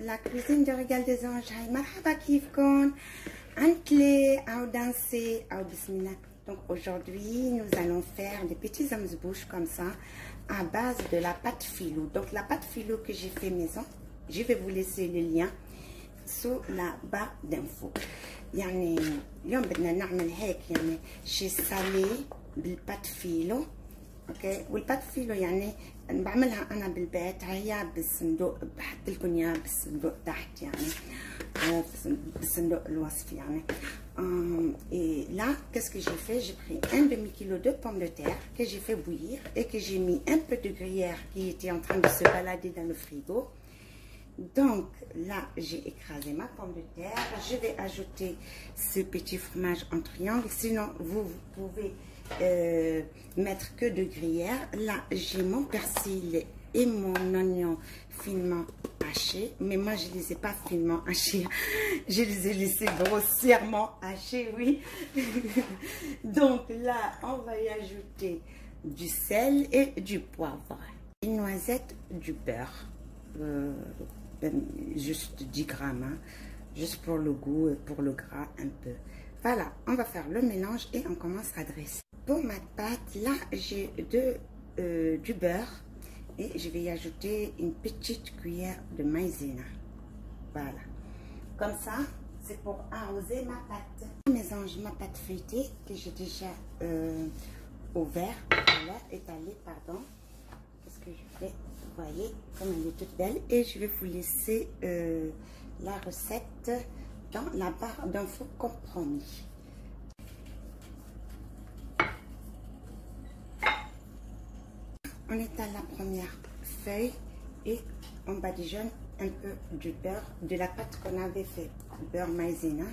la cuisine de Régal des Anges. Hay marhaba kifkon, antle, ou danser, ou bismillah. Donc aujourd'hui, nous allons faire des petits amuse-bouches comme ça à base de la pâte filou. Donc la pâte filou que j'ai fait maison, je vais vous laisser le lien sous la barre d'infos. يعني اليوم بدنا نعمل هيك يعني شيء سالي بالبات فيلو. اوكي، والبات فيلو يعني بعملها انا بالبيت، هي بالصندوق بحط لكم اياها بالصندوق تحت يعني بالصندوق الوصف يعني. Et là, qu'est-ce que j'ai fait? J'ai pris un demi-kilo de pommes de terre que j'ai fait bouillir et que j'ai mis un peu de gruyère qui était en train de se balader dans le frigo. Donc là, j'ai écrasé ma pomme de terre. Je vais ajouter ce petit fromage en triangle. Sinon, vous pouvez mettre que de gruyère. Là, j'ai mon persil et mon oignon finement hachés. Mais moi, je ne les ai pas finement hachés. Je les ai laissés grossièrement hachés, oui. Donc là, on va y ajouter du sel et du poivre. Une noisette, du beurre. Juste 10 grammes, hein, juste pour le goût et pour le gras un peu. Voilà, on va faire le mélange et on commence à dresser. Pour ma pâte, là j'ai du beurre et je vais y ajouter une petite cuillère de maïzena. Voilà, comme ça c'est pour arroser ma pâte. Je mélange ma pâte feuilletée que j'ai déjà ouvert, voilà, étalée, pardon. Qu'est-ce que je fais? Vous voyez comme elle est toute belle, et je vais vous laisser la recette dans la barre d'infos compromis. On étale la première feuille et on badigeonne un peu du beurre de la pâte qu'on avait fait, beurre maïzena.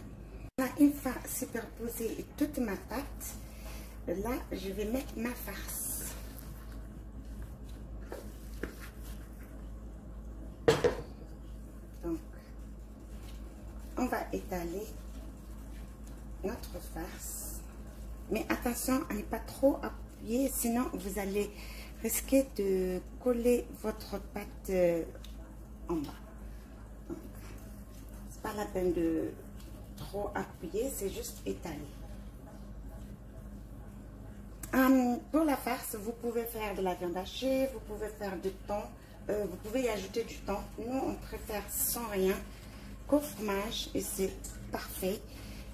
Là, une fois superposé toute ma pâte, là je vais mettre ma farce. Donc, on va étaler notre farce. Mais attention à ne pas trop appuyer, sinon vous allez risquer de coller votre pâte en bas. C'est pas la peine de trop appuyer, c'est juste étaler. Pour la farce, vous pouvez faire de la viande hachée, vous pouvez faire du thon. Vous pouvez y ajouter du thon. Nous, on préfère sans rien qu'au fromage et c'est parfait.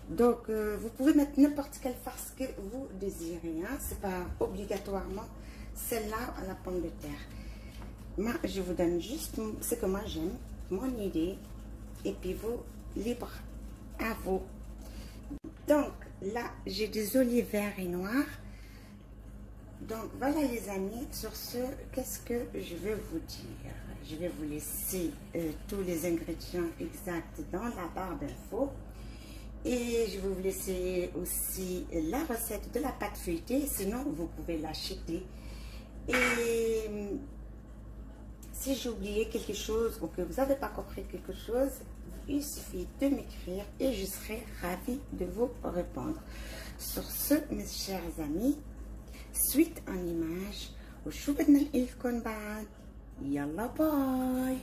Donc, vous pouvez mettre n'importe quelle farce que vous désirez. Hein. Ce n'est pas obligatoirement celle-là à la pomme de terre. Moi, je vous donne juste ce que moi j'aime, mon idée. Et puis vous, libre à vous. Donc, là, j'ai des olives verts et noirs. Donc voilà les amis, sur ce, qu'est-ce que je vais vous dire? Je vais vous laisser tous les ingrédients exacts dans la barre d'infos. Et je vais vous laisser aussi la recette de la pâte feuilletée, sinon vous pouvez l'acheter. Et si j'ai oublié quelque chose ou que vous n'avez pas compris quelque chose, il suffit de m'écrire et je serai ravie de vous répondre. Sur ce, mes chers amis, suite en image وشو بدنا نقول لكم بعد. يلا باي.